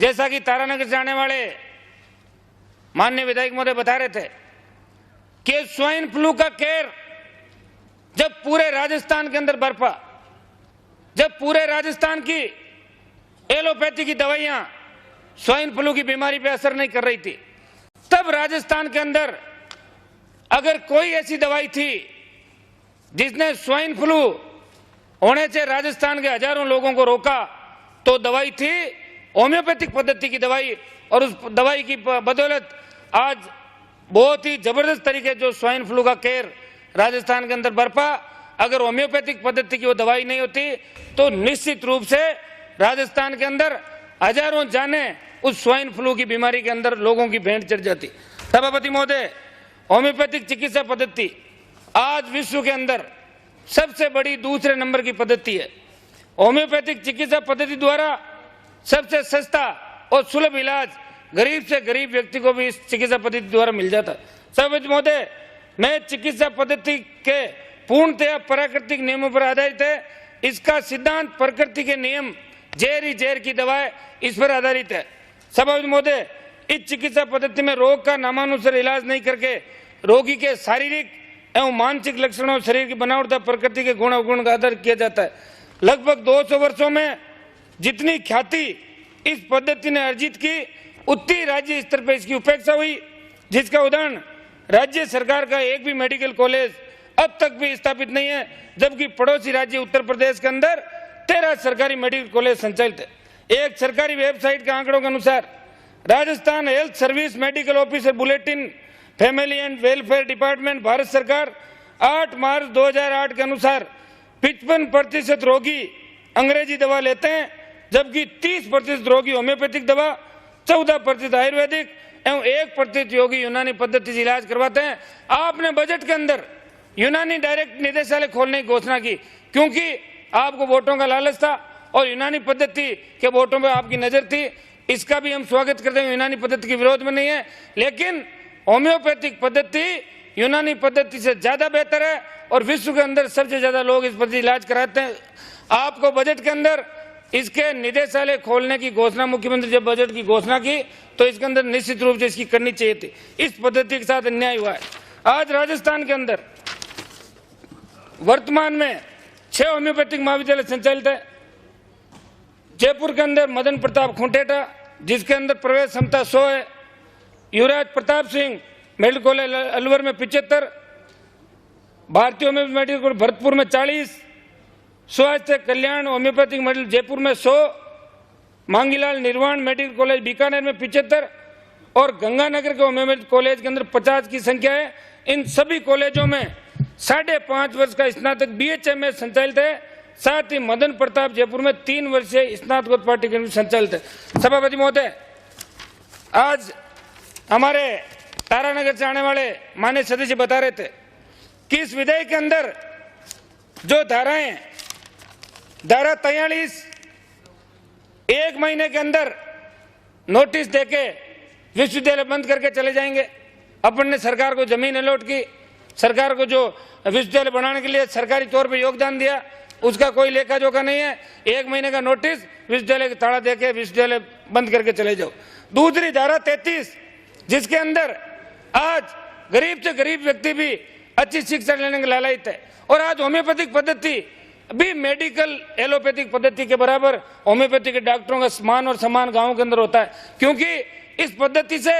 जैसा कि तारानगर से आने वाले माननीय विधायक महोदय बता रहे थे कि स्वाइन फ्लू का कहर जब पूरे राजस्थान के अंदर बरपा, जब पूरे राजस्थान की एलोपैथी की दवाइयां स्वाइन फ्लू की बीमारी पे असर नहीं कर रही थी, तब राजस्थान के अंदर अगर कोई ऐसी दवाई थी जिसने स्वाइन फ्लू होने से राजस्थान के हजारों लोगों को रोका, तो दवाई थी होम्योपैथिक पद्धति की दवाई। और उस दवाई की बदौलत आज बहुत ही जबरदस्त तरीके जो स्वाइन फ्लू का कहर राजस्थान के अंदर बरपा। अगर होम्योपैथिक पद्धति की वो दवाई नहीं होती तो निश्चित रूप से राजस्थान के अंदर हजारों जानें उस स्वाइन फ्लू की बीमारी के अंदर लोगों की भेंट चढ़ जाती। सभापति महोदय, होम्योपैथिक चिकित्सा पद्धति आज विश्व के अंदर सबसे बड़ी दूसरे नंबर की पद्धति है। होम्योपैथिक चिकित्सा पद्धति द्वारा सबसे सस्ता और सुलभ इलाज गरीब से गरीब व्यक्ति को भी इस चिकित्सा पद्धति द्वारा मिल जाता है। सभापति महोदय, मैं चिकित्सा पद्धति के पूर्णतया प्राकृतिक नियमों पर आधारित है। इसका सिद्धांत प्रकृति के नियम, जहर ही जहर की दवाएं, इस पर आधारित है। सभापति महोदय, इस चिकित्सा पद्धति में रोग का नामानुसार इलाज नहीं करके रोगी के शारीरिक एवं मानसिक लक्षणों, शरीर की बनावट तथा प्रकृति के गुण अवगुण का आधार किया जाता है। लगभग 200 वर्षों में जितनी ख्याति इस पद्धति ने अर्जित की, उतनी राज्य स्तर पर इसकी उपेक्षा हुई, जिसका उदाहरण राज्य सरकार का एक भी मेडिकल कॉलेज अब तक भी स्थापित नहीं है, जबकि पड़ोसी राज्य उत्तर प्रदेश के अंदर 13 सरकारी मेडिकल कॉलेज संचालित है। एक सरकारी वेबसाइट के आंकड़ों के अनुसार Rajasthan health service medical officer bulletin family and welfare department Bharat सरकार 8 मार्च 2008 के अनुसार 55% रोगी अंग्रेजी दवा लेते हैं, जबकि 30% रोगी होम्योपैथिक दवा, 14% आयुर्वेदिक एवं 1% योगी यूनानी पद्धति से इलाज करवाते हैं। आपने बजट के अंदर यूनानी डायरेक्ट निदेशालय खोलने की घोषणा की, क्योंकि आपको वोटों का लालच था और यूनानी पद्धति के वोटों पर आपकी नजर थी। इसका भी हम स्वागत करते हैं, यूनानी पद्धति के विरोध में नहीं है, लेकिन होम्योपैथिक पद्धति यूनानी पद्धति से ज्यादा बेहतर है और विश्व के अंदर सबसे ज्यादा लोग इस पद्धति इलाज कराते हैं। आपको बजट के अंदर इसके निदेशालय खोलने की घोषणा, मुख्यमंत्री जब बजट की घोषणा की तो इसके अंदर निश्चित रूप से इसकी करनी चाहिए थी। इस पद्धति के साथ अन्याय हुआ है। आज राजस्थान के अंदर वर्तमान में 6 होम्योपैथिक महाविद्यालय संचालित है। जयपुर के अंदर मदन प्रताप खुंटेटा, जिसके अंदर प्रवेश क्षमता 100 है। युवराज प्रताप सिंह मेडिकल कॉलेज अलवर में 75, भारतीय होम्योपैथिक मेडिकल कॉलेज भरतपुर में 40, स्वास्थ्य कल्याण होम्योपैथिक मेडिकल जयपुर में 100, मांगीलाल निर्वाण मेडिकल कॉलेज बीकानेर में 75 और गंगानगर के होम्योपैथिक कॉलेज के अंदर 50 की संख्या है। इन सभी कॉलेजों में 5.5 वर्ष का स्नातक BHMS संचालित है। साथ ही मदन प्रताप जयपुर में 3 वर्षीय स्नातकोत्तर पाठ्यक्रम संचालित है। सभापति महोदय, आज हमारे तारानगर से आने वाले माननीय सदस्य बता रहे थे कि इस विधेयक के अंदर जो धाराएं, धारा 43 1 महीने के अंदर नोटिस देके विश्वविद्यालय बंद करके चले जाएंगे। अपन ने सरकार को जमीन अलॉट की, सरकार को जो विश्वविद्यालय बनाने के लिए सरकारी तौर पे योगदान दिया, उसका कोई लेखा जोखा नहीं है। 1 महीने का नोटिस, विश्वविद्यालय का ताला देके विश्वविद्यालय बंद करके चले जाओ। दूसरी धारा 33, जिसके अंदर आज गरीब से गरीब व्यक्ति भी अच्छी शिक्षा लेने के लालच है, और आज होम्योपैथिक पद्धति भी मेडिकल एलोपैथिक पद्धति के बराबर होम्योपैथिक के डॉक्टरों का मान और सम्मान गांव के अंदर होता है, क्योंकि इस पद्धति से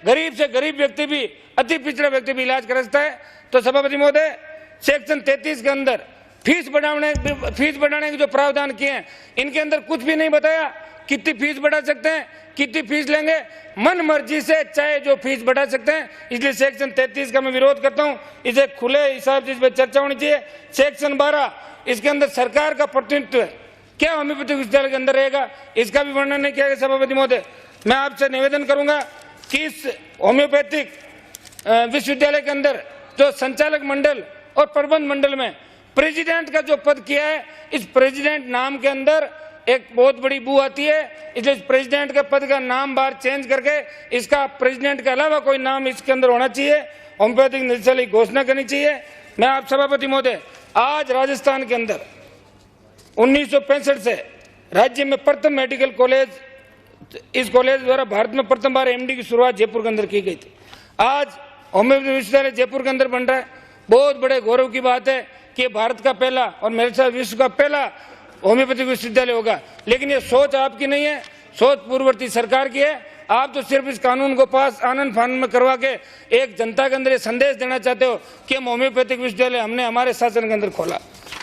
गरीब व्यक्ति भी, अति पिछड़ा व्यक्ति भी इलाज कर सकता है। तो सभापति महोदय, सेक्शन 33 के अंदर फीस बढ़ाने के जो प्रावधान किए हैं, इनके अंदर कुछ भी नहीं बताया कितनी फीस बढ़ा सकते हैं, कितनी फीस लेंगे, मन मर्जी से चाहे जो फीस बढ़ा सकते हैं। इसलिए सेक्शन 33 का मैं विरोध करता हूं। इसे खुले हिसाब से इस पर चर्चा होनी चाहिए। सेक्शन 12, इसके अंदर सरकार का प्रतिनिधित्व है, क्या होम्योपैथिक विश्वविद्यालय के अंदर रहेगा, इसका भी वर्णन नहीं किया गया। सभापति महोदय, मैं आपसे निवेदन करूंगा कि इस होम्योपैथिक विश्वविद्यालय के अंदर जो संचालक मंडल और प्रबंध मंडल में प्रेसिडेंट का जो पद किया है, इस प्रेसिडेंट नाम के अंदर एक बहुत बड़ी बू आती है। इसलिए प्रेसिडेंट के पद का नाम बार चेंज करके इसका प्रेसिडेंट के अलावा कोई नाम इसके अंदर होना चाहिए। होम्योपैथिक निदेशालय की घोषणा करनी चाहिए। मैं आप सभापति महोदय, आज राजस्थान के अंदर 1965 से राज्य में प्रथम मेडिकल कॉलेज इस कॉलेज द्वारा भारत में प्रथम बार एमडी की शुरुआत जयपुर के अंदर की गई थी। आज होम्योपैथी विश्वविद्यालय जयपुर के अंदर बन रहा है। बहुत बड़े गौरव की बात है कि भारत का पहला और मेरे साथ विश्व का पहला होम्योपैथिक विश्वविद्यालय होगा। लेकिन ये सोच आपकी नहीं है, सोच पूर्ववर्ती सरकार की है। आप तो सिर्फ इस कानून को पास आनंद फानंद में करवा के एक जनता के अंदर ये संदेश देना चाहते हो कि हम होम्योपैथिक विश्वविद्यालय हमने हमारे शासन के अंदर खोला।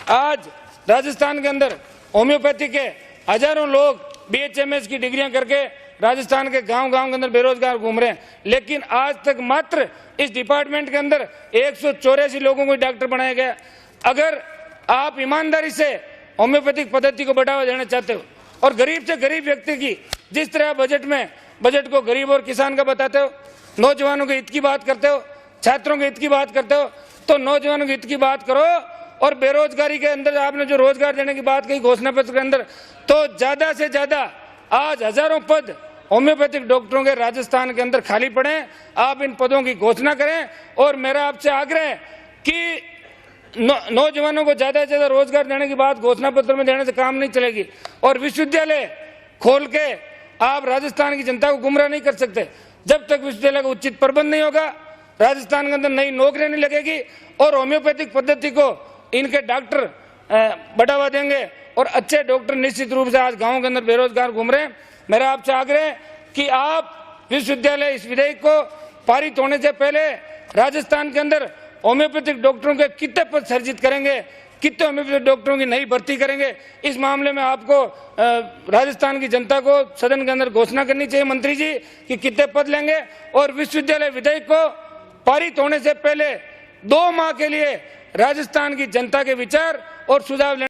आज राजस्थान के अंदर होम्योपैथी के हजारों लोग BHMS की डिग्रियां करके राजस्थान के गांव-गांव के अंदर बेरोजगार घूम रहे हैं। लेकिन आज तक मात्र इस डिपार्टमेंट के अंदर 184 लोगों को डॉक्टर बनाया गया। अगर आप ईमानदारी से होम्योपैथिक पद्धति को बढ़ावा देना चाहते हो और गरीब से गरीब व्यक्ति की जिस तरह बजट को गरीब और किसान का बताते हो, नौजवानों के हित की बात करते हो, छात्रों के हित की बात करते हो, तो नौजवानों के हित की बात करो। और बेरोजगारी के अंदर आपने जो रोजगार देने की बात कही घोषणा पत्र के अंदर, तो ज्यादा से ज्यादा आज हजारों पद होम्योपैथिक डॉक्टरों के राजस्थान के अंदर खाली पड़े। आप इन पदों की घोषणा करें। और मेरा आपसे आग्रह है कि नौजवानों को ज्यादा से ज्यादा रोजगार देने की बात घोषणा पत्र में देने से काम नहीं चलेगी। और विश्वविद्यालय खोल के आप राजस्थान की जनता को गुमराह नहीं कर सकते। जब तक विश्वविद्यालय का उचित प्रबंध नहीं होगा, राजस्थान के अंदर नई नौकरियां नहीं लगेगी और होम्योपैथिक पद्धति को इनके डॉक्टर बढ़ावा देंगे और अच्छे डॉक्टर निश्चित रूप से आज गांव के अंदर बेरोजगार घूम रहे हैं। मेरा आपसे आग्रह है कि आप विश्वविद्यालय इस विधेयक को पारित होने से पहले राजस्थान के अंदर होम्योपैथिक डॉक्टरों के कितने पद सृजित करेंगे, कितने होम्योपैथिक डॉक्टरों की नई भर्ती करेंगे, इस मामले में आपको राजस्थान की जनता को सदन के अंदर घोषणा करनी चाहिए मंत्री जी कि कितने पद लेंगे। और विश्वविद्यालय विधेयक को पारित होने से पहले 2 माह के लिए राजस्थान की जनता के विचार और सुझाव